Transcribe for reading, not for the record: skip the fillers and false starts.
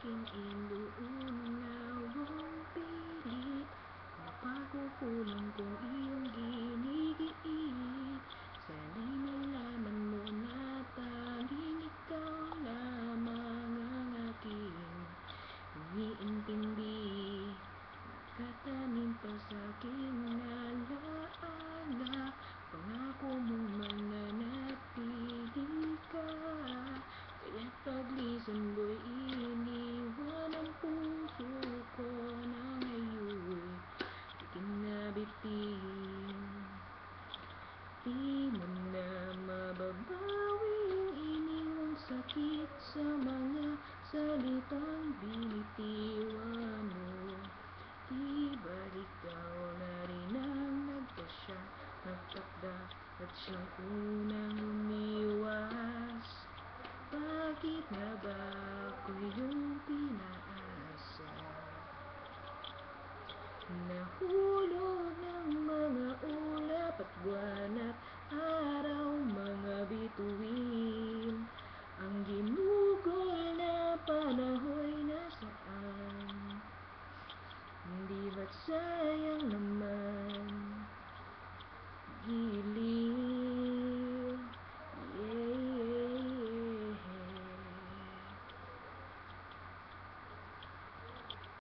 aking inuunawang pilit, napagkukulong kong iyong ginigiit. Sana'y malaman mo na tanging ikaw lamang ang aking iniintindi. Katanim pa sa'king alaala, pangako mong mananatili ka. Kaya't paglisan mo'y iniwan ang puso ko na ngayon'y ikinabitin. Di mo na mababawi ang iniwang sakit sa mga salitang binitiwan mo. Di ba't ikaw na rin ang nagpasya, nagtakda at siyang unang umiwas? Bakit nga ba ako iyong pinaasa? Nahulog ng mga ulap at buwan at araw, mga bituin. Ang ginugol na panaho'y nasaan? Di ba't sayang naman? Di